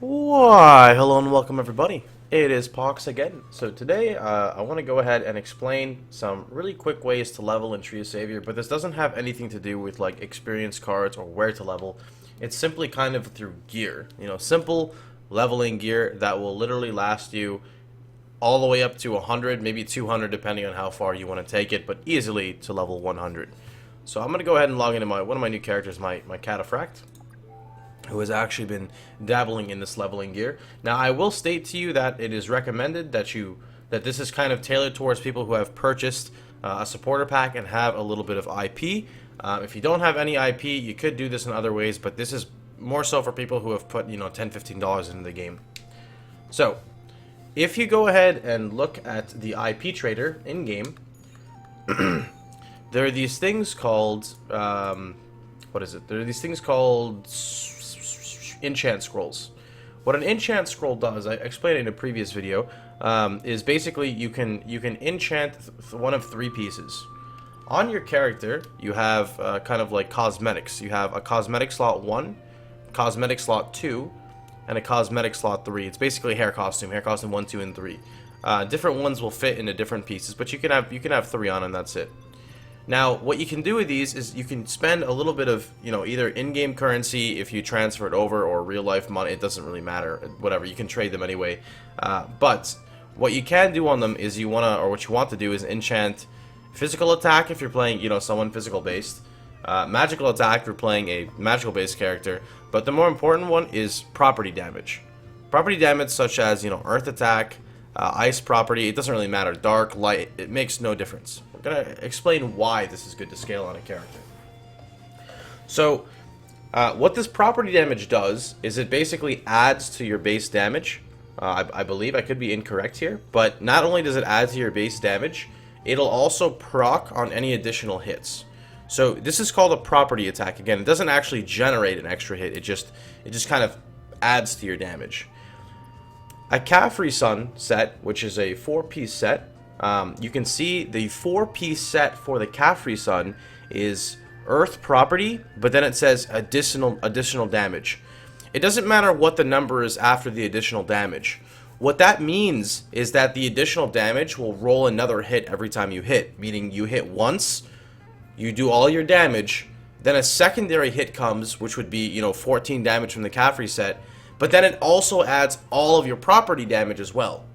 Why, hello and welcome everybody. It is Pohx again. So today I want to go ahead and explain some really quick ways to level in Tree of Savior, but this doesn't have anything to do with like experience cards or where to level. It's simply kind of through gear. Simple leveling gear that will literally last you all the way up to 100, maybe 200 depending on how far you want to take it, but easily to level 100. So I'm going to go ahead and log into one of my new characters, my Cataphract, who has actually been dabbling in this leveling gear. Now, I will state to you that it is recommended that this is kind of tailored towards people who have purchased a supporter pack and have a little bit of IP. If you don't have any IP, you could do this in other ways, but this is more so for people who have put, $10, $15 into the game. So, if you go ahead and look at the IP trader in game, there are these things called what is it? There are these things called enchant scrolls. What an enchant scroll does, I explained it in a previous video, is basically you can enchant one of three pieces. On your character, you have kind of like cosmetics. You have a cosmetic slot 1, cosmetic slot 2, and a cosmetic slot 3. It's basically hair costume 1, 2, and 3. Different ones will fit into different pieces, but you can have 3 on, and that's it. Now, what you can do with these is you can spend a little bit of, either in-game currency if you transfer it over, or real-life money. It doesn't really matter. Whatever, you can trade them anyway. But what you can do on them is what you want to do is enchant physical attack if you're playing, someone physical-based. Magical attack if you're playing a magical-based character. But the more important one is property damage. Property damage such as, earth attack, ice property. It doesn't really matter. Dark, light, it makes no difference. I'm going to explain why this is good to scale on a character. So, what this property damage does is it basically adds to your base damage. I believe I could be incorrect here, but not only does it add to your base damage, it'll also proc on any additional hits. So this is called a property attack. Again, it doesn't actually generate an extra hit. It just kind of adds to your damage. A Caffrey Sun set, which is a 4-piece set, you can see the 4-piece set for the Caffrey Sun is Earth property, but then it says additional damage. It doesn't matter what the number is after the additional damage. What that means is that the additional damage will roll another hit every time you hit, meaning you hit once, you do all your damage, then a secondary hit comes, which would be, 14 damage from the Caffrey set, but then it also adds all of your property damage as well.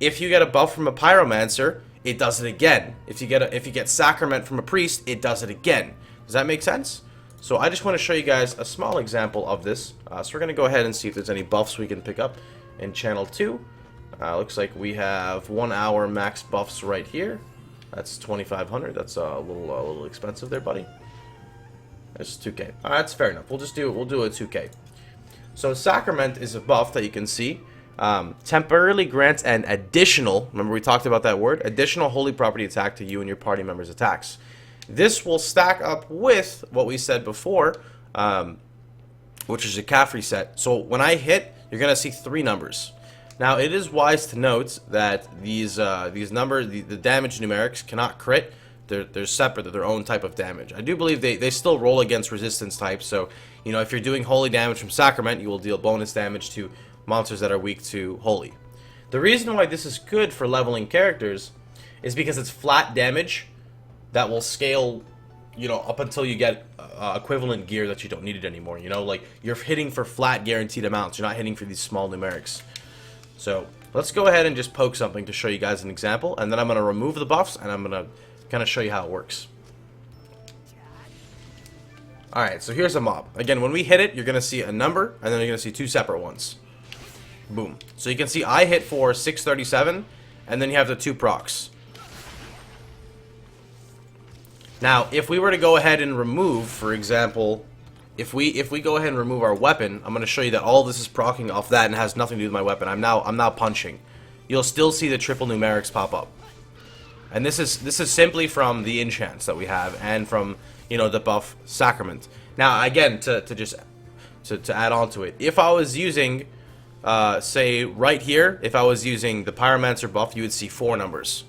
If you get a buff from a Pyromancer, it does it again. If you get Sacrament from a Priest, it does it again. Does that make sense? So I just want to show you guys a small example of this. So we're going to go ahead and see if there's any buffs we can pick up in Channel 2. Looks like we have 1 hour max buffs right here. That's 2,500. That's a little expensive there, buddy. That's 2K. That's fair enough. We'll do a 2K. So Sacrament is a buff that you can see. Temporarily grants an additional, remember we talked about that word, additional holy property attack to you and your party members' attacks. This will stack up with what we said before, which is a Caffrey set. So when I hit, you're going to see 3 numbers. Now, it is wise to note that these numbers, the damage numerics cannot crit. They're separate. They're their own type of damage. I do believe they still roll against resistance types. So, if you're doing holy damage from Sacrament, you will deal bonus damage to monsters that are weak to holy. The reason why this is good for leveling characters is because it's flat damage that will scale, up until you get equivalent gear that you don't need it anymore. Like you're hitting for flat guaranteed amounts. You're not hitting for these small numerics. So let's go ahead and just poke something to show you guys an example, and then I'm going to remove the buffs and I'm going to kind of show you how it works. Alright, so here's a mob. Again, when we hit it, you're going to see a number, and then you're going to see 2 separate ones. Boom. So you can see I hit for 637, and then you have the 2 procs. Now, if we were to go ahead and remove, for example, if we go ahead and remove our weapon, I'm going to show you that all this is proccing off that and has nothing to do with my weapon. I'm now punching. You'll still see the triple numerics pop up. And this is simply from the enchants that we have and from, the buff Sacrament. Now, again, to add on to it, if I was using say right here, if I was using the Pyromancer buff, you would see 4 numbers.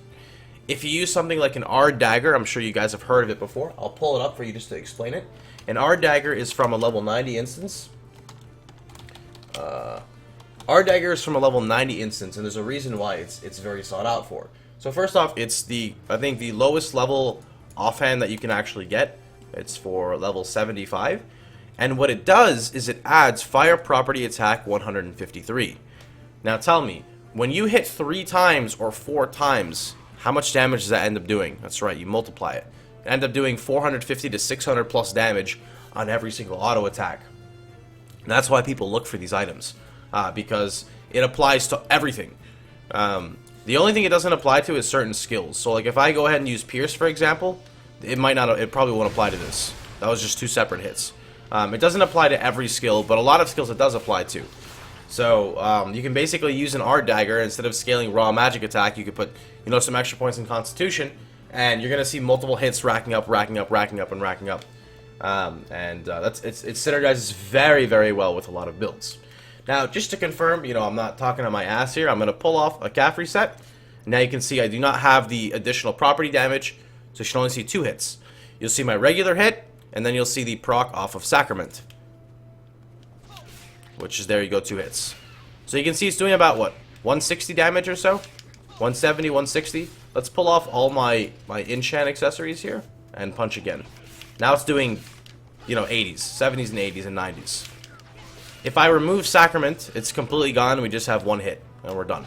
If you use something like an R dagger, I'm sure you guys have heard of it before. I'll pull it up for you just to explain it. An R dagger is from a level 90 instance. Our dagger is from a level 90 instance, and there's a reason why it's very sought out for. So first off, it's I think the lowest level offhand that you can actually get. It's for level 75. And what it does is it adds fire property attack 153. Now tell me, when you hit 3 times or 4 times, how much damage does that end up doing? That's right, you multiply it. You end up doing 450 to 600 plus damage on every single auto attack. And that's why people look for these items, because it applies to everything. The only thing it doesn't apply to is certain skills. So like if I go ahead and use Pierce, for example, it probably won't apply to this. That was just 2 separate hits. It doesn't apply to every skill, but a lot of skills it does apply to. So you can basically use an R dagger instead of scaling raw magic attack. You could put, you know, some extra points in Constitution, and you're gonna see multiple hits racking up, and racking up. It synergizes very, very well with a lot of builds. Now, just to confirm, you know, I'm not talking on my ass here. I'm gonna pull off a calf reset. Now you can see I do not have the additional property damage, so you should only see 2 hits. You'll see my regular hit, and then you'll see the proc off of Sacrament, which is, there you go, 2 hits. So you can see it's doing about, what, 160 damage or so? 170, 160. Let's pull off all my enchant accessories here and punch again. Now it's doing, you know, 80s, 70s and 80s and 90s. If I remove Sacrament, it's completely gone. We just have 1 hit, and we're done.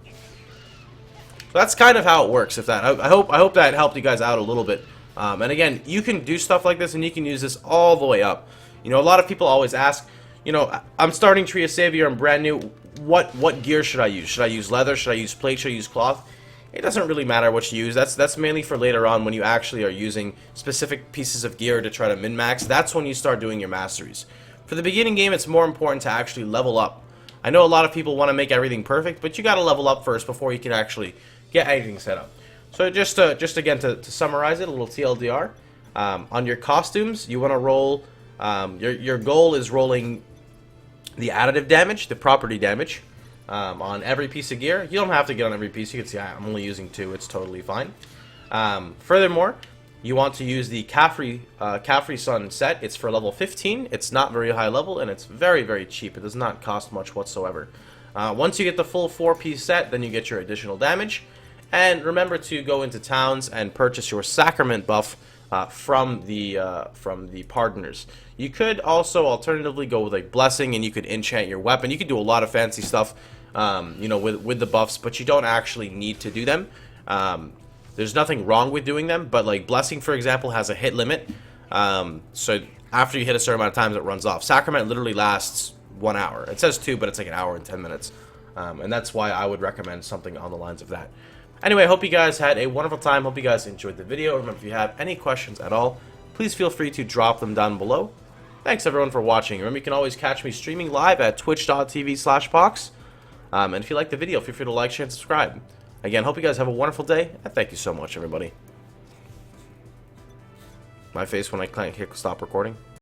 So that's kind of how it works. I hope that helped you guys out a little bit. And again, you can do stuff like this, and you can use this all the way up. You know, a lot of people always ask, you know, I'm starting Tree of Savior, I'm brand new. What gear should I use? Should I use leather? Should I use plate? Should I use cloth? It doesn't really matter what you use. That's mainly for later on when you actually are using specific pieces of gear to try to min-max. That's when you start doing your masteries. For the beginning game, it's more important to actually level up. I know a lot of people want to make everything perfect, but you got to level up first before you can actually get anything set up. So just again to summarize it, a little TLDR. On your costumes, you want to roll. Your goal is rolling the additive damage, the property damage, on every piece of gear. You don't have to get on every piece. You can see I'm only using 2. It's totally fine. Furthermore, you want to use the Caffrey Sun set. It's for level 15. It's not very high level, and it's very, very cheap. It does not cost much whatsoever. Once you get the full 4-piece set, then you get your additional damage. And remember to go into towns and purchase your Sacrament buff from the Pardoners. You could also alternatively go with like Blessing, and you could enchant your weapon. You could do a lot of fancy stuff, you know, with the buffs, but you don't actually need to do them. There's nothing wrong with doing them, but like Blessing, for example, has a hit limit. So after you hit a certain amount of times, it runs off. Sacrament literally lasts 1 hour. It says 2, but it's like 1 hour and 10 minutes. And that's why I would recommend something on the lines of that. Anyway, I hope you guys had a wonderful time. Hope you guys enjoyed the video. Remember, if you have any questions at all, please feel free to drop them down below. Thanks, everyone, for watching. Remember, you can always catch me streaming live at twitch.tv/Pohx. And if you like the video, feel free to like, share, and subscribe. Again, hope you guys have a wonderful day, and thank you so much, everybody. My face when I click stop recording.